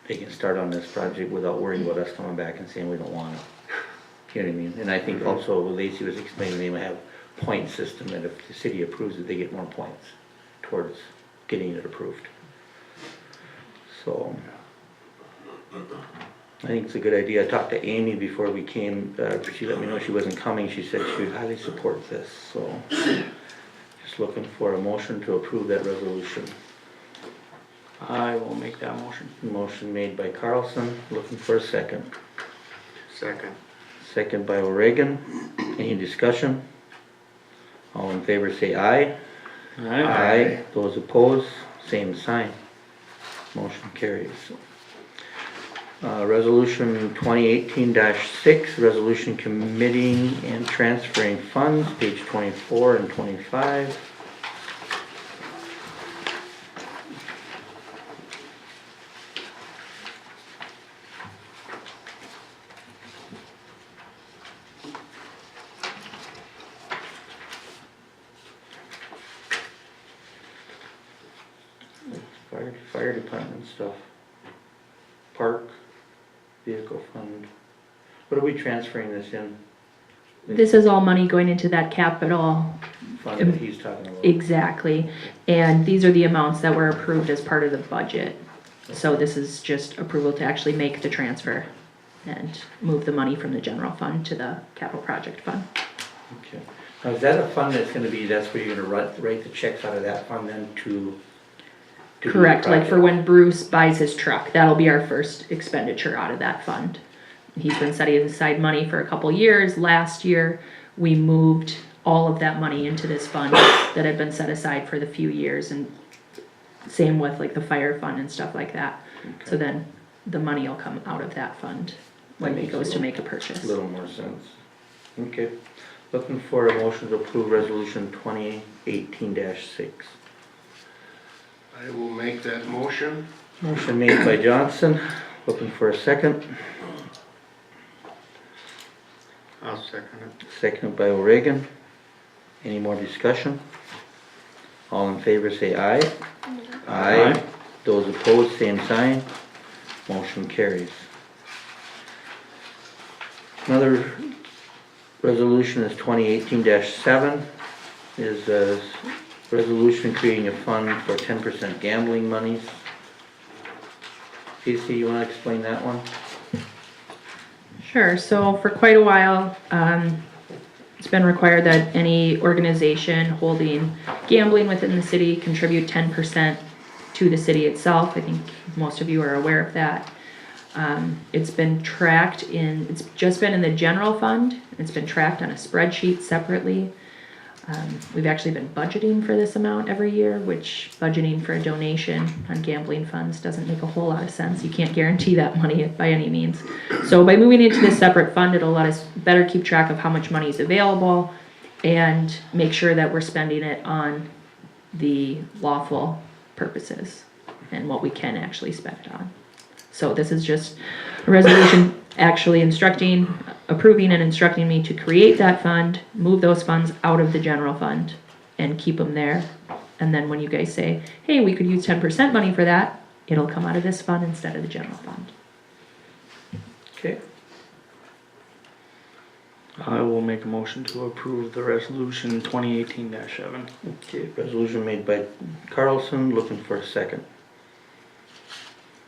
they can start on this project without worrying about us coming back and saying we don't want it. You know what I mean? And I think also Lacy was explaining they might have point system, that if the city approves it, they get more points towards getting it approved. So, I think it's a good idea. I talked to Amy before we came, she let me know she wasn't coming, she said she would highly support this, so. Just looking for a motion to approve that resolution. I will make that motion. Motion made by Carlson, looking for a second. Second. Second by O'Regan. Any discussion? All in favor say aye. Aye. Those opposed, same sign. Motion carries. Resolution 2018-6, resolution committing and transferring funds, page 24 and 25. Fire department stuff. Park, vehicle fund. What are we transferring this in? This is all money going into that capital, Fund that he's talking about. exactly, and these are the amounts that were approved as part of the budget. So this is just approval to actually make the transfer and move the money from the general fund to the capital project fund. Okay. Now, is that a fund that's gonna be, that's where you're gonna write the checks out of that fund then to do the Correct, like for project? when Bruce buys his truck, that'll be our first expenditure out of that fund. He's been setting aside money for a couple years. Last year, we moved all of that money into this fund that had been set aside for the few years, and same with like the fire fund and stuff like that. So then the money will come out of that fund when he goes to make a purchase. A little more sense. Okay. Looking for a motion to approve resolution 2018-6. I will make that motion. Motion made by Johnson, looking for a second. I'll second it. Seconded by O'Regan. Any more discussion? All in favor say aye. Aye. Those opposed, same sign. Motion carries. Another resolution is 2018-7, is a resolution creating a fund for 10% gambling monies. PC, you wanna explain that one? Sure, so for quite a while, it's been required that any organization holding gambling within the city contribute 10% to the city itself. I think most of you are aware of that. It's been tracked it's just been in the general fund. It's been tracked on a spreadsheet separately. We've actually been budgeting for this amount every year, which budgeting for a donation on gambling funds doesn't make a whole lot of sense. You can't guarantee that money by any means. So by moving into this separate fund, it'll let us better keep track of how much money is available and make sure that we're spending it on the lawful purposes and what we can actually spend it on. So this is just a resolution actually approving and instructing me to create that fund, move those funds out of the general fund and keep them there. And then when you guys say, hey, we could use 10% money for that, it'll come out of this fund instead of the general fund. Okay. I will make a motion to approve the resolution 2018-7. Okay, resolution made by Carlson, looking for a second.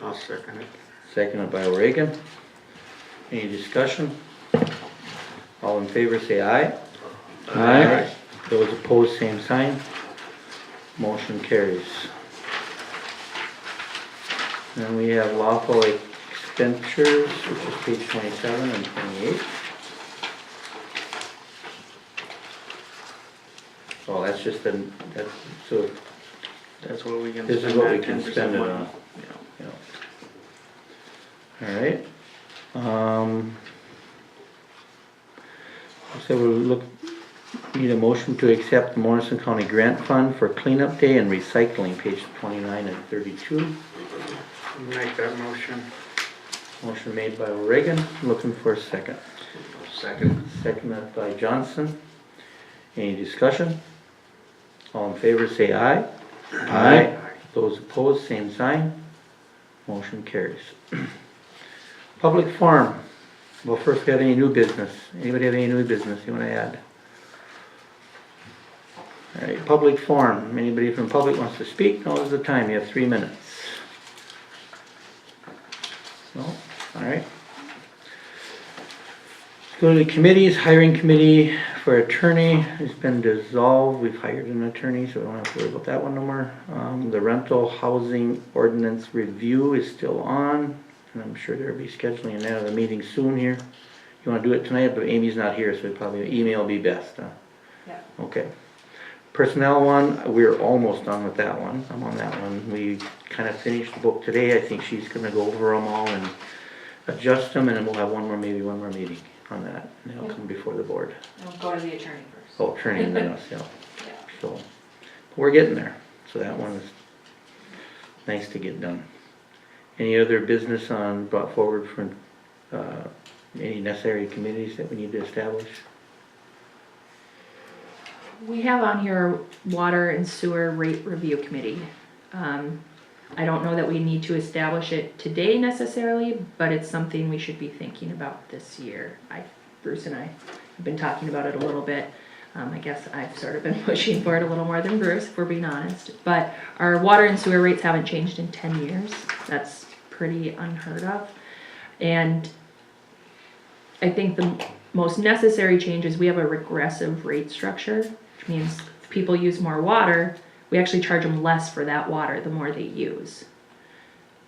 I'll second it. Seconded by O'Regan. Any discussion? All in favor say aye. Aye. Those opposed, same sign. Motion carries. Then we have lawful expenditures, which is page 27 and 28. Oh, that's just so That's what we can this is spend what we that can 10% spend it money. on. Yeah. Alright. So we'll need a motion to accept the Morrison County Grant Fund for Cleanup Day and Recycling, page 29 and 32. Make that motion. Motion made by O'Regan, looking for a second. Second. Seconded by Johnson. Any discussion? All in favor say aye. Aye. Those opposed, same sign. Motion carries. Public forum. Well, first, we have any new business? Anybody have any new business you wanna add? All right, public forum. Anybody from public wants to speak? Now is the time. You have 3 minutes. No? All right. Let's go to the committees. Hiring committee for attorney has been dissolved. We've hired an attorney, so we don't have to worry about that one no more. The rental housing ordinance review is still on, and I'm sure they'll be scheduling another meeting soon here. You wanna do it tonight, but Amy's not here, so probably email will be best, huh? Yeah. Okay. Personnel one, we're almost done with that one. I'm on that one. We kinda finished the book today. I think she's gonna go over them all and adjust them, and then we'll have maybe one more meeting on that, and it'll come before the board. I'll go to the attorney first. Oh, attorney and then us, yeah. Yeah. So, we're getting there, so that one is nice to get done. Any other business brought forward from, any necessary committees that we need to establish? We have on here water and sewer rate review committee. I don't know that we need to establish it today necessarily, but it's something we should be thinking about this year. Bruce and I have been talking about it a little bit. I guess I've sort of been pushing for it a little more than Bruce, if we're being honest. But our water and sewer rates haven't changed in 10 years. That's pretty unheard of. And I think the most necessary change is we have a regressive rate structure, which means if people use more water, we actually charge them less for that water the more they use.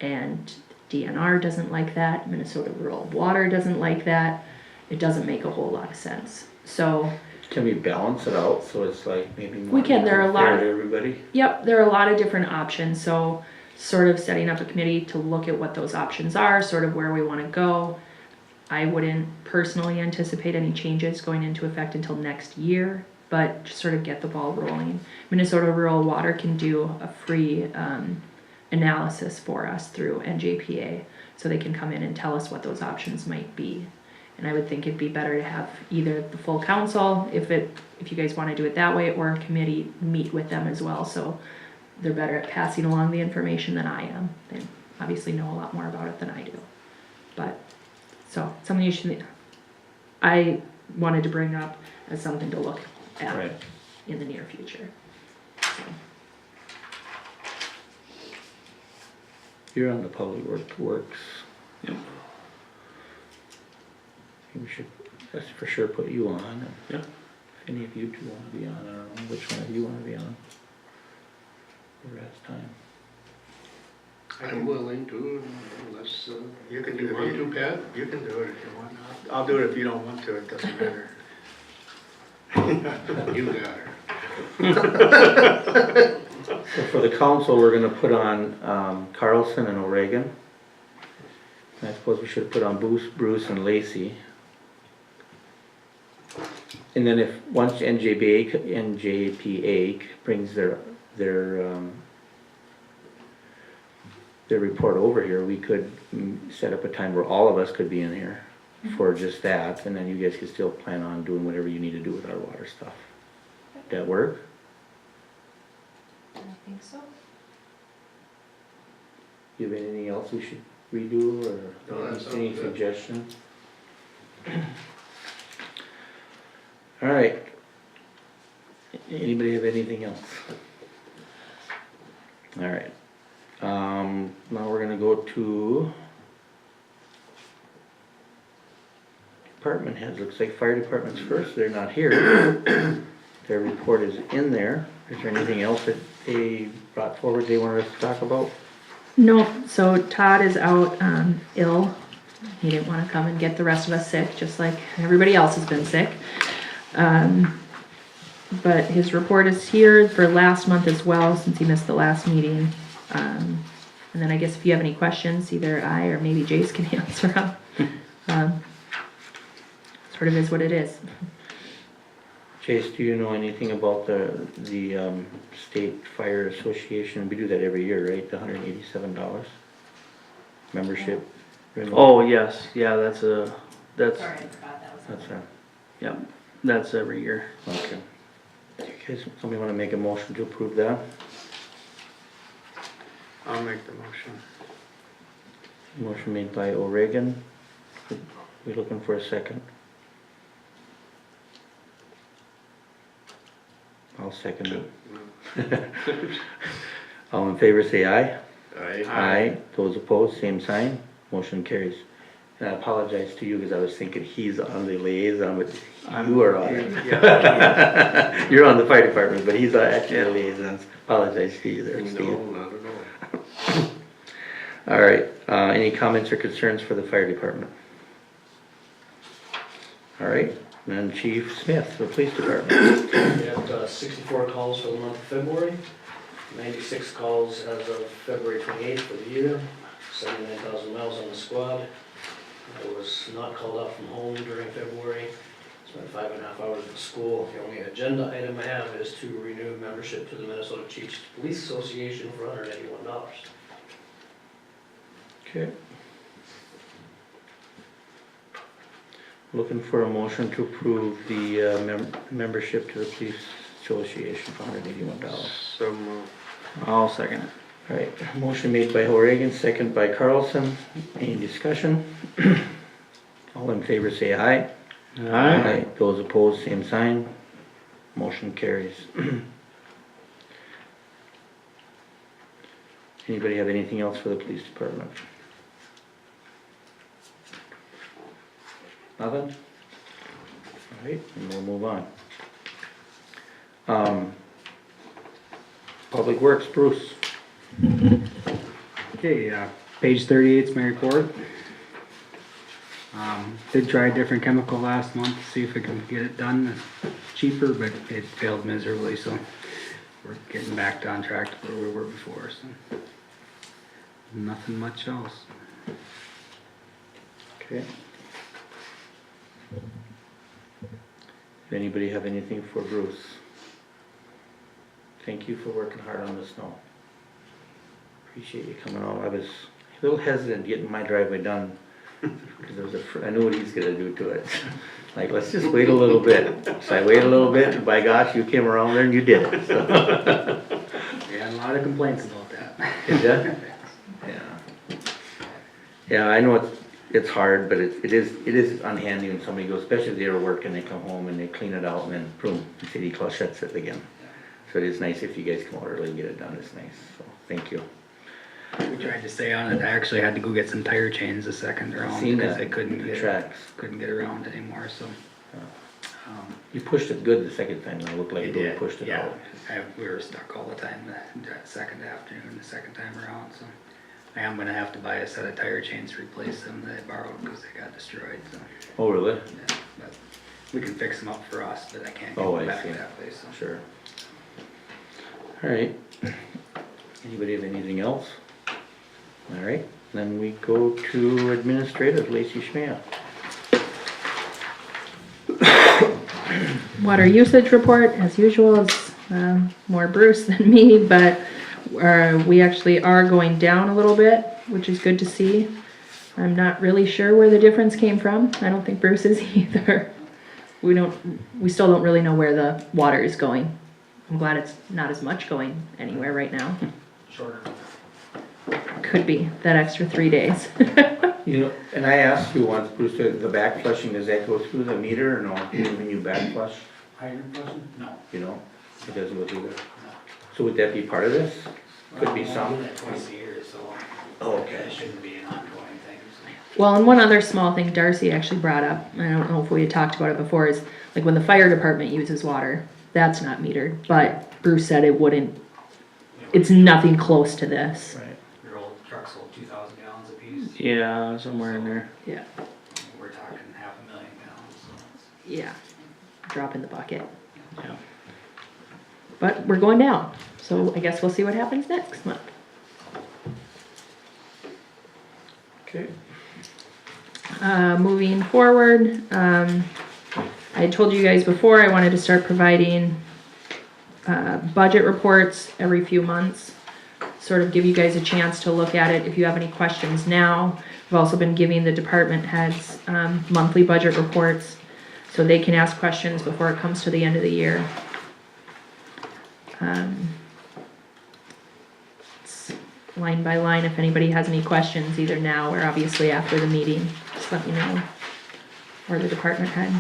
And DNR doesn't like that, Minnesota Rural Water doesn't like that. It doesn't make a whole lot of sense. So, Can we balance it out, so it's like maybe more We can, there are a lot fair of- to everybody? yep, there are a lot of different options, so sort of setting up a committee to look at what those options are, sort of where we wanna go. I wouldn't personally anticipate any changes going into effect until next year, but just sort of get the ball rolling. Minnesota Rural Water can do a free analysis for us through NJPA, so they can come in and tell us what those options might be. And I would think it'd be better to have either the full council, if you guys wanna do it that way, or a committee meet with them as well, so they're better at passing along the information than I am. They obviously know a lot more about it than I do. But, so, something you should, I wanted to bring up as something to look at Right. in the near future. So, You're on the public works. Yep. We should, that's for sure put you on. And Yeah. If any of you two wanna be on, I don't know which one of you wanna be on. Who has time? I'm willing to, unless You can you do want it. to, Pat. You can do it if you want. I'll do it if you don't want to, it doesn't matter. You got her. So for the council, we're gonna put on, Carlson and O'Regan. And I suppose we should put on Bruce and Lacey. And then once NJPA brings their report over here, we could set up a time where all of us could be in here for just that, and then you guys could still plan on doing whatever you need to do with our water stuff. That work? I think so. You have anything else we should redo, or No, that sounds any good. suggestions? All right. Anybody have anything else? All right. Now we're gonna go to department heads. Looks like fire department's first. They're not here. Their report is in there. Is there anything else that they brought forward they wanted us to talk about? No, so Todd is out, ill. He didn't wanna come and get the rest of us sick, just like everybody else has been sick. But his report is here for last month as well, since he missed the last meeting. And then I guess if you have any questions, either I or maybe Jace can answer them. Sort of is what it is. Chase, do you know anything about the State Fire Association? We do that every year, right? The $187 membership renewal? Oh, yes, yeah, that's, I forgot that was. That's yep, that's every year. okay. Okay, so somebody wanna make a motion to approve that? I'll make the motion. Motion made by O'Regan. We looking for a second? I'll second it. All in favor say aye. Aye. Those opposed, same sign. Motion carries. And I apologize to you because I was thinking he's on the liaison, but you are on it. Yeah. You're on the fire department, but he's actually the liaison. Apologize to you there, No, Steve. not at all. All right, any comments or concerns for the fire department? All right, and then Chief Smith, the police department. We had 64 calls for the month of February, 96 calls as of February 28th for the year, 79,000 miles on the squad. I was not called out from home during February, spent 5.5 hours at school. The only agenda item I have is to renew membership to the Minnesota Chiefs Police Association for $181. Okay. Looking for a motion to approve the membership to the police association for $181. So moved. I'll second it. All right, motion made by O'Regan, second by Carlson. Any discussion? All in favor say aye. Aye. Those opposed, same sign. Motion carries. Anybody have anything else for the police department? Nothing? All right, and we'll move on. Public Works, Bruce. Okay, page 38 is my report. Did try a different chemical last month to see if I can get it done cheaper, but it failed miserably, so we're getting back on track to where we were before, so nothing much else. Okay. Does anybody have anything for Bruce? Thank you for working hard on the snow. Appreciate you coming on. I was a little hesitant getting my driveway done because I knew what he's gonna do to it. Like, let's just wait a little bit. So I waited a little bit, and by gosh, you came around there and you did it. So. We had a lot of complaints about that. Did ya? Yeah. Yeah, I know it's hard, but it is unhandy when somebody goes, especially if they're working, they come home and they clean it out and then boom, the city clock shuts it again. So it is nice if you guys come out early and get it done, it's nice, so, thank you. We tried to stay on it. I actually had to go get some tire chains the second round Seen because that. I couldn't The get tracks. couldn't get around anymore, so. You pushed it good the second time, it looked like you really did, pushed it yeah. out. We were stuck all the time that second afternoon, the second time around, so. I am gonna have to buy a set of tire chains to replace them that I borrowed because they got destroyed, so. Oh, really? Yeah, but we can fix them up for us, but I can't get Oh, them I back see. that way, so. Sure. All right. Anybody have anything else? All right, then we go to administrative, Lacey Schmea. Water usage report, as usual, is more Bruce than me, but we actually are going down a little bit, which is good to see. I'm not really sure where the difference came from. I don't think Bruce is either. We still don't really know where the water is going. I'm glad it's not as much going anywhere right now. Shorter. Could be that extra 3 days. You know, and I asked you once, Bruce, the back flushing, does that go through the meter or no? When you back flush, Hydrant flushing? No. you know, it doesn't go through there. So would that be part of this? Could be some. Do that twice a year, so. Oh, okay. That shouldn't be an ongoing thing, so. Well, and one other small thing Darcy actually brought up, I don't know if we had talked about it before, is like when the fire department uses water, that's not metered, but Bruce said it wouldn't, it's nothing close to this. Right. Your old trucks hold 2,000 gallons apiece. Yeah, somewhere in there. Yeah. We're talking 500,000 gallons, so. Yeah, drop in the bucket. Yeah. But we're going down, so I guess we'll see what happens next month. Okay. Moving forward, I had told you guys before I wanted to start providing budget reports every few months. Sort of give you guys a chance to look at it if you have any questions now. I've also been giving the department heads monthly budget reports so they can ask questions before it comes to the end of the year. line by line. If anybody has any questions, either now or obviously after the meeting, just let me know. Or the department head.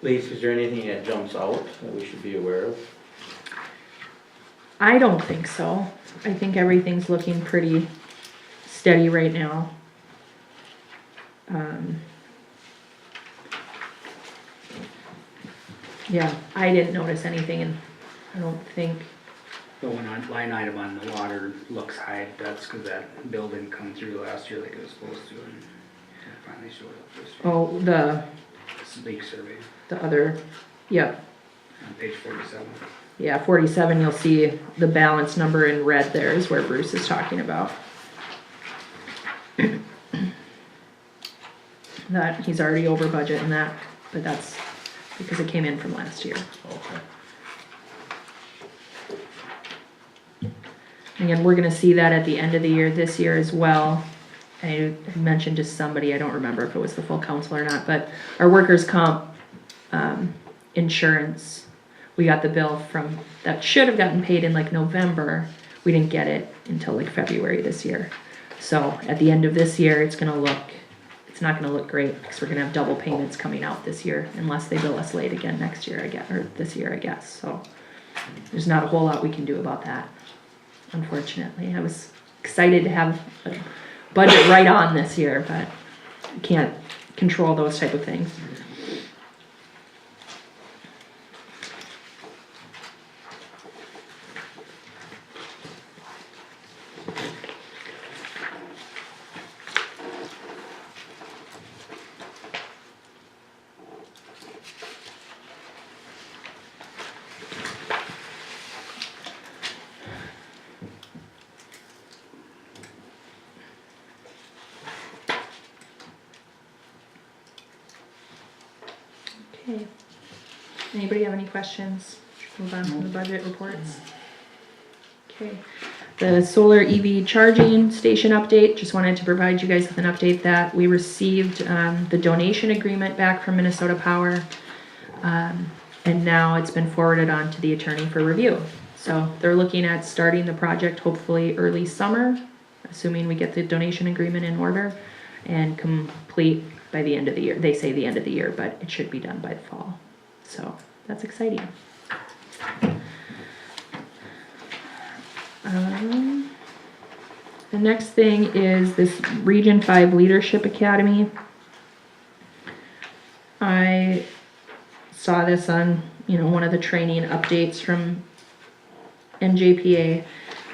Lisa, is there anything that jumps out that we should be aware of? I don't think so. I think everything's looking pretty steady right now. Yeah, I didn't notice anything and I don't think, The one line item on the water looks high, that's cause that bill didn't come through last year like it was supposed to, and it finally showed up this year. oh, the This leak survey other, yep. on page 47. Yeah, 47, you'll see the balance number in red there is where Bruce is talking about. That, he's already over budget in that, but that's because it came in from last year. Okay. Again, we're gonna see that at the end of the year, this year as well. I had mentioned to somebody, I don't remember if it was the full council or not, but our workers' comp, insurance, we got the bill from, that should have gotten paid in like November. We didn't get it until like February this year. So at the end of this year, it's not gonna look great because we're gonna have double payments coming out this year unless they bill us late again next year, I guess, or this year, I guess. So there's not a whole lot we can do about that, unfortunately. I was excited to have a budget right on this year, but you can't control those type of things. Okay. Anybody have any questions? Move on from the budget reports. Okay. The solar EV charging station update, just wanted to provide you guys with an update that we received the donation agreement back from Minnesota Power. And now it's been forwarded on to the attorney for review. So they're looking at starting the project hopefully early summer, assuming we get the donation agreement in order, and complete by the end of the year. They say the end of the year, but it should be done by the fall. So that's exciting. The next thing is this Region 5 Leadership Academy. I saw this on, one of the training updates from NJPA.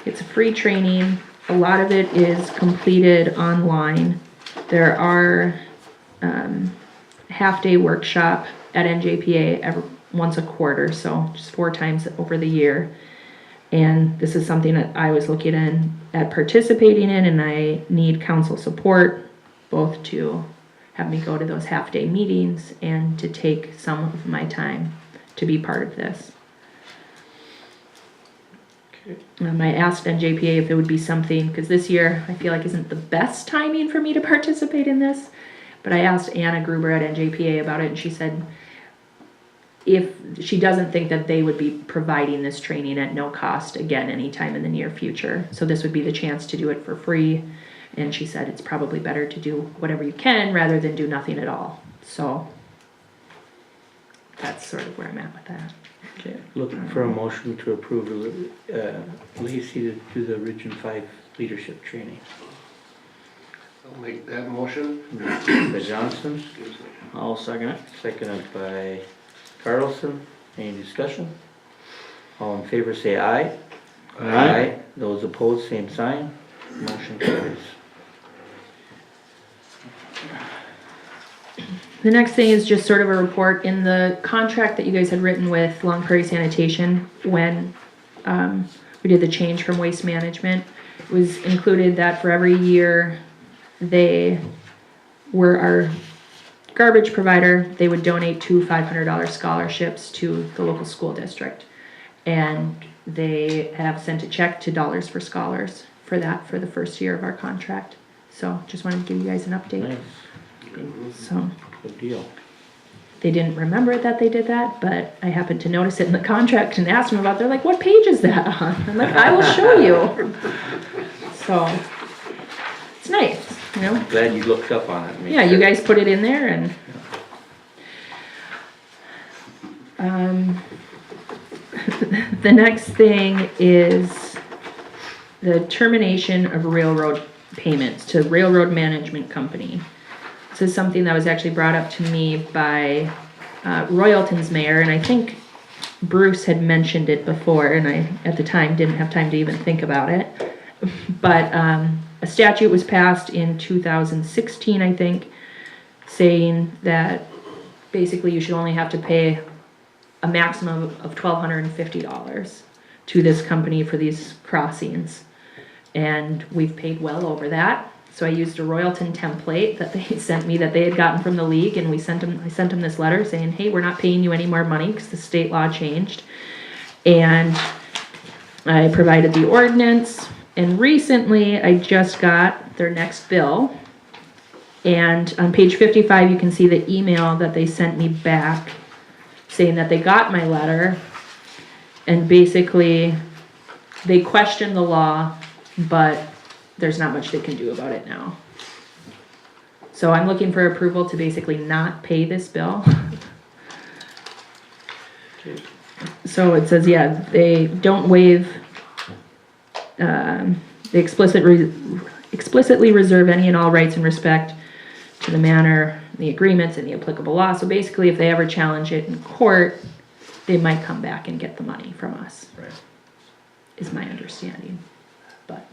It's a free training. A lot of it is completed online. There are half-day workshop at NJPA once a quarter, so just 4 times over the year. And this is something that I was looking at participating in, and I need council support, both to have me go to those half-day meetings and to take some of my time to be part of this. I asked NJPA if it would be something, because this year I feel like isn't the best timing for me to participate in this, but I asked Anna Gruber at NJPA about it, and she said if she doesn't think that they would be providing this training at no cost again anytime in the near future. So this would be the chance to do it for free, and she said it's probably better to do whatever you can rather than do nothing at all. So that's sort of where I'm at with that. Okay, looking for a motion to approve Lacey to do the Region 5 leadership training. I'll make that motion. By Johnson, I'll second it. seconded by Carlson. Any discussion? All in favor say aye. Aye. Those opposed, same sign. Motion carries. The next thing is just sort of a report in the contract that you guys had written with Long Prairie Sanitation when we did the change from waste management. It was included that for every year they were our garbage provider, they would donate 2 $500 scholarships to the local school district. And they have sent a check to Dollars for Scholars for that for the first year of our contract. So just wanted to give you guys an update. Nice, So good deal. they didn't remember that they did that, but I happened to notice it in the contract and asked them about it. They're like, what page is that on? I'm like, I will show you. So it's nice, you know? Glad you looked up on it. and made Yeah, you sure. guys put it in there and the next thing is the termination of railroad payments to Railroad Management Company. This is something that was actually brought up to me by Royalton's mayor, and I think Bruce had mentioned it before, and I, at the time, didn't have time to even think about it. But a statute was passed in 2016, I think, saying that basically you should only have to pay a maximum of $1,250 to this company for these crossings. And we've paid well over that. So I used a Royalton template that they sent me that they had gotten from the league, and I sent them this letter saying, hey, we're not paying you any more money because the state law changed. And I provided the ordinance, and recently I just got their next bill. And on page 55, you can see the email that they sent me back saying that they got my letter, and basically they questioned the law, but there's not much they can do about it now. So I'm looking for approval to basically not pay this bill. So it says, yeah, they don't waive, they explicitly reserve any and all rights in respect to the manner, the agreements, and the applicable law. So basically, if they ever challenge it in court, they might come back and get the money from us, Right. is my understanding. But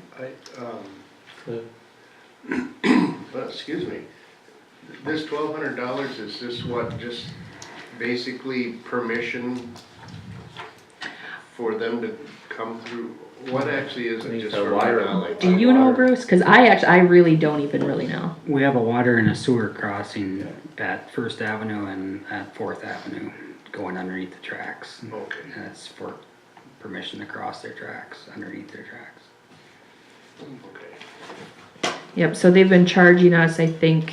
Excuse me, this $1,200, is this what, just basically permission for them to come through? What actually is I it think just the for water. like do you know, Bruce? Because I really don't even really know. We have a water and a sewer crossing at First Avenue and at Fourth Avenue going underneath the tracks. Okay. And it's for permission to cross their tracks, underneath their tracks. Okay. Yep, so they've been charging us, I think,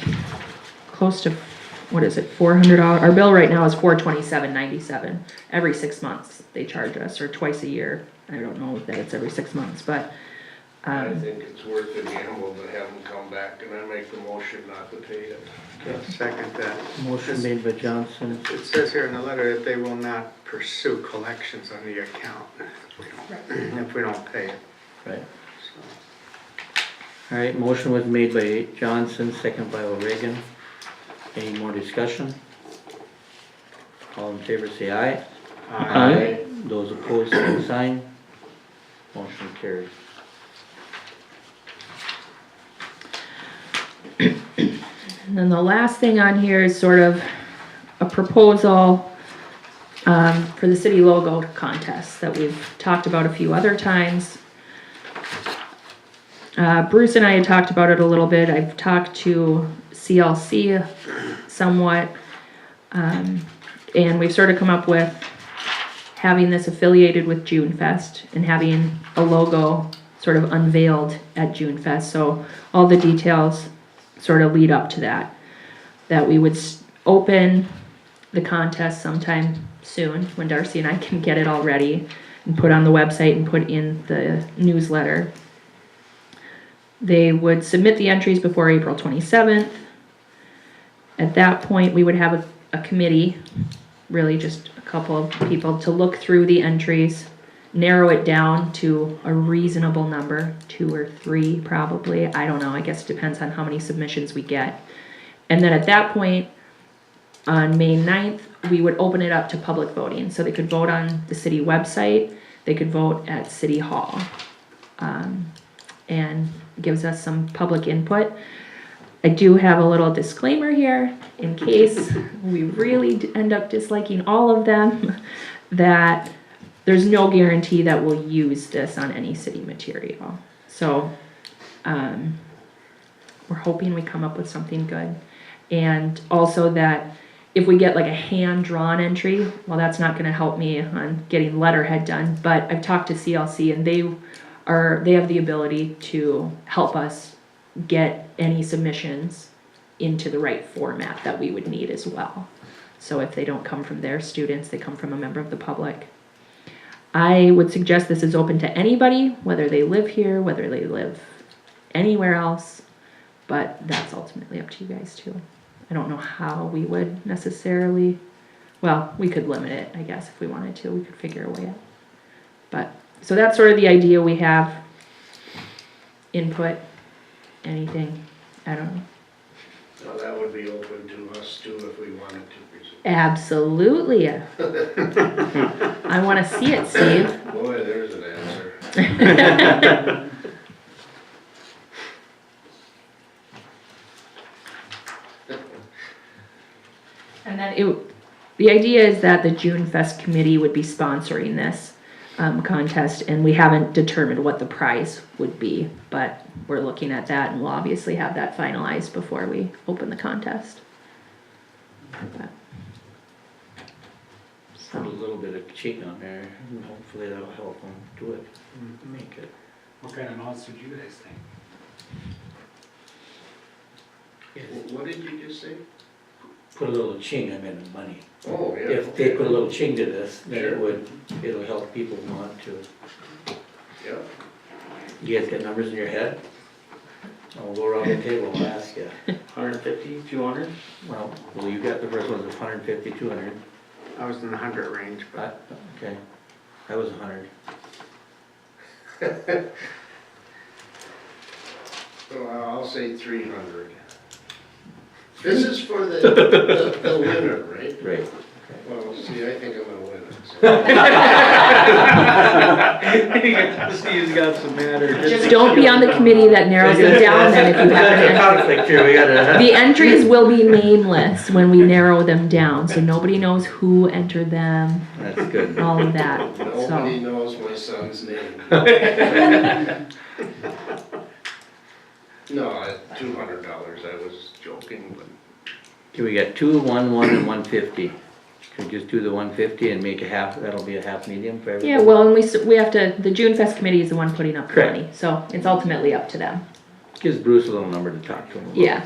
close to, what is it, $400? Our bill right now is $427.97. Every 6 months they charge us, or twice a year. I don't know that it's every 6 months, but I think it's worth the gamble to have them come back, and I make the motion not to pay it. Second that. Motion made by Johnson, It says here in the letter that they will not pursue collections on the account if we don't pay it. right. So, All right, motion was made by Johnson, second by O'Regan. Any more discussion? All in favor say aye. Aye. Those opposed, same sign. Motion carries. And then the last thing on here is sort of a proposal for the city logo contest that we've talked about a few other times. Bruce and I had talked about it a little bit. I've talked to CLC somewhat. And we've sort of come up with having this affiliated with June Fest and having a logo sort of unveiled at June Fest. So all the details sort of lead up to that. That we would open the contest sometime soon when Darcy and I can get it all ready and put on the website and put in the newsletter. They would submit the entries before April 27th. At that point, we would have a committee, really just a couple of people, to look through the entries, narrow it down to a reasonable number, 2 or 3 probably. I don't know, I guess it depends on how many submissions we get. And then at that point, on May 9th, we would open it up to public voting. So they could vote on the city website, they could vote at City Hall. And gives us some public input. I do have a little disclaimer here in case we really end up disliking all of them, that there's no guarantee that we'll use this on any city material. So, we're hoping we come up with something good. And also that if we get like a hand-drawn entry, well, that's not gonna help me on getting letterhead done, but I've talked to CLC and they have the ability to help us get any submissions into the right format that we would need as well. So if they don't come from their students, they come from a member of the public. I would suggest this is open to anybody, whether they live here, whether they live anywhere else, but that's ultimately up to you guys too. I don't know how we would necessarily, well, we could limit it, I guess, if we wanted to. We could figure a way out. But, so that's sort of the idea we have. Input, anything, I don't know. Now, that would be open to us too if we wanted to. Absolutely. I want to see it, Steve. Boy, there's an answer. And then the idea is that the June Fest committee would be sponsoring this contest, and we haven't determined what the prize would be, but we're looking at that, and we'll obviously have that finalized before we open the contest. But, Put a so, little bit of cheat on there, and hopefully that'll help them do it, make it. What kind of amounts would you guys think? What did you just say? Put a little ching, I meant in money. Oh, yeah. If they put a little ching to this, then Sure. it'll help people who want to. Yeah. You guys got numbers in your head? I'll go around the table and ask you. 150, 200? Well, you got the first ones of 150, 200. I was in the 100 range, but Okay, that was 100. So I'll say 300. This is for the winner, right? Right. Well, see, I think I'm gonna win it. So. Steve's got some matter. just don't be on the committee that narrows them down then if you have an That's a entry. conflict here, we gotta. The entries will be nameless when we narrow them down, so nobody knows who entered them, That's good. all of that, Nobody so. knows my son's name. No, $200, I was joking, but. Okay, we got 2, 1, 1, and 150. Can we just do the 150 and make a half, that'll be a half medium for everybody? Yeah, well, and we have to, the June Fest committee is the one putting up the Correct. money, so it's ultimately up to them, Gives Bruce a little number to talk to him about. yeah.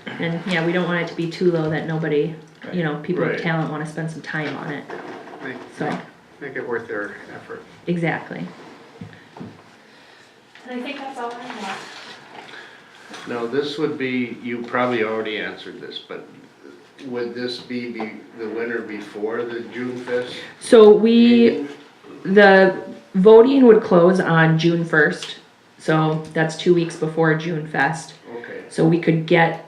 And, yeah, we don't want it to be too low that nobody, you know, people with Right. talent wanna spend some time on it, so, make it worth their effort. exactly. And I think that's all I have. Now, this would be, you probably already answered this, but would this be the winner before the June Fest? So the voting would close on June 1st, so that's 2 weeks before June Fest. Okay, So we could get,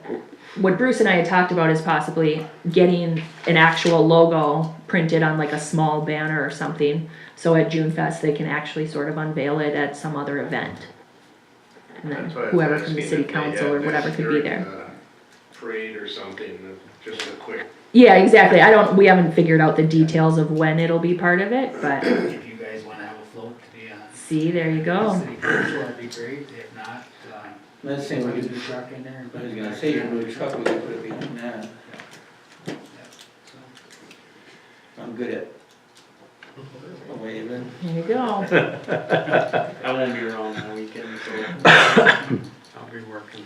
what Bruce and I had talked about is possibly getting an actual logo printed on like a small banner or something. So at June Fest, they can actually sort of unveil it at some other event. And then that's why I was whoever from the asking city if they council had or this whatever could be during there. the Parade or something, just a quick. Yeah, exactly. We haven't figured out the details of when it'll be part of it, but If you guys wanna have a float to be on see, there you go. city council, that'd be great, if not, Let's say we put could, the truck in there. I was gonna say your new truck, we could put it behind that. Yeah, so. I'm good at waving. There you go. I won't be around that weekend, so. I'll be working.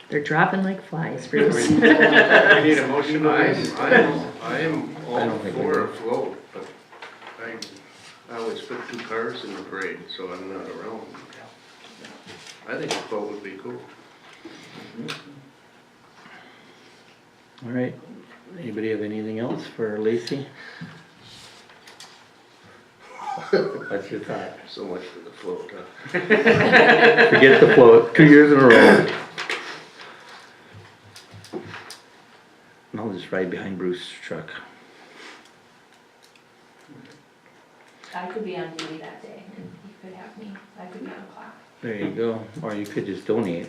They're dropping like flies, Bruce. We need a motion on this. I'm I all don't think we for do. a float, but I always put 2 cars in the parade, so I'm not around. I think a float would be cool. All right, anybody have anything else for Lacey? What's your thought? So much for the float, huh? Forget the float, 2 years in a row. And I'll just ride behind Bruce's truck. I could be on duty that day, and you could have me. I could be on clock. There you go, or you could just donate.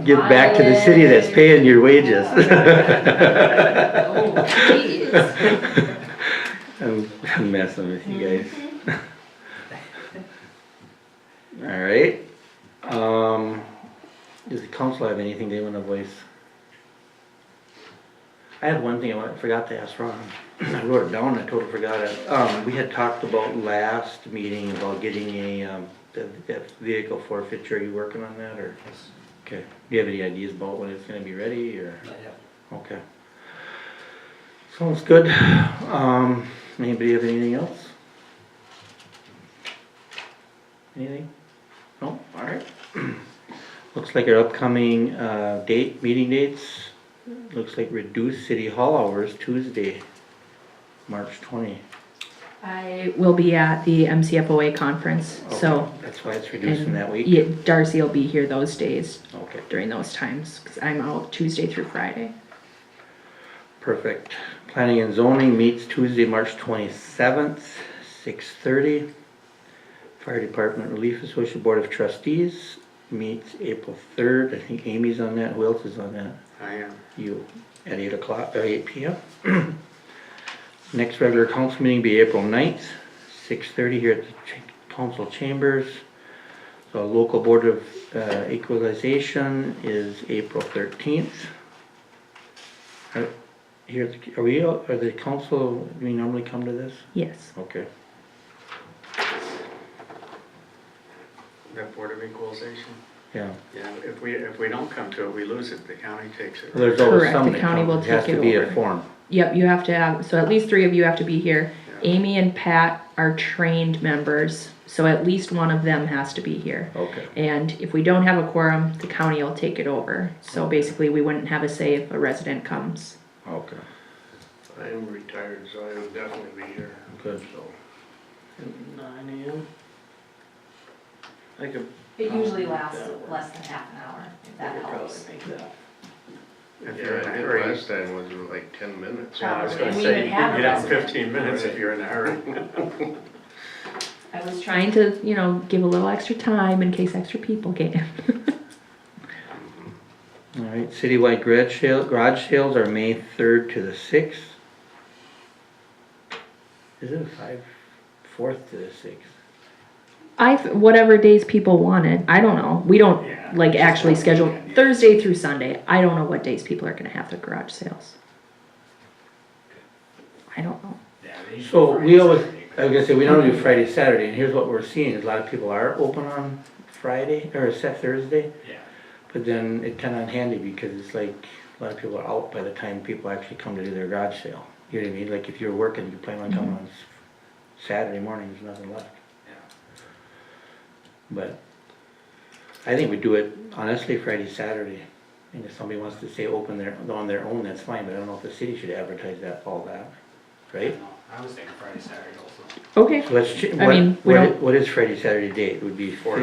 Give back to the city that's paying your wages. Oh, please. I'm messing with you guys. Alright, does the council have anything they wanna voice? I had one thing I forgot to ask Ron. I wrote it down, I totally forgot it. We had talked about last meeting about getting a, that vehicle forfeiture, are you working on that, or? Okay, do you have any ideas about when it's gonna be ready, or? Okay. Sounds good. Anybody have anything else? Anything? No, alright. Looks like our upcoming, meeting dates, looks like reduced city hall hours Tuesday, March 20. I will be at the MCFOA conference, so. Okay, that's why it's reduced in and that week? yeah, Darcy will be here those days, Okay, during those times, cause I'm out Tuesday through Friday. perfect. Planning and zoning meets Tuesday, March 27th, 6:30. Fire Department Relief Association Board of Trustees meets April 3rd. I think Amy's on that. Who else is on that? I am. You, at 8 o'clock, or 8 p.m. Next regular council meeting be April 9th, 6:30 here at the council chambers. So local board of equalization is April 13th. Are the council, do we normally come to this? Yes. Okay. That Board of Equalization. Yeah. Yeah, if we don't come to it, we lose it, the county takes it. Well, there's always Correct, some the that county come. will It has take to it be a over. form. Yep, you have to have, so at least 3 of you have to be here. Yeah. Amy and Pat are trained members, so at least one of them has to be here. Okay. And if we don't have a quorum, the county will take it over. So basically, we wouldn't have a say if a resident comes. Okay. I am retired, so I will definitely be here. Good. So, 9 AM. I could. It usually lasts that less than half an hour, if I that could probably helps. make that. If yeah, you're in a I did hurry. last time was like 10 minutes. Yeah, I was Probably. gonna We say, even you have can a get out in resident. 15 minutes if you're in a hurry. I was trying to, give a little extra time in case extra people came. Alright, citywide garage sales are May 3rd to the 6th. Is it 4th to the 6th? Whatever days people wanted, I don't know. We don't, Yeah. actually schedule Thursday through Sunday. I don't know what days people are gonna have their garage sales. I don't know. So we always, I was gonna say, we don't do Friday, Saturday, and here's what we're seeing, is a lot of people are open on Friday, or Thursday. Yeah. But then it's kinda handy because it's like, a lot of people are out by the time people actually come to do their garage sale. You know what I mean? Like if you're working, you plan on coming on Saturday morning, there's nothing left. But I think we do it honestly Friday, Saturday. And if somebody wants to stay open on their own, that's fine, but I don't know if the city should advertise all that, right? I was thinking Friday, Saturday also. Okay. So let's, I mean, we don't- what is Friday, Saturday date? Would be 4th.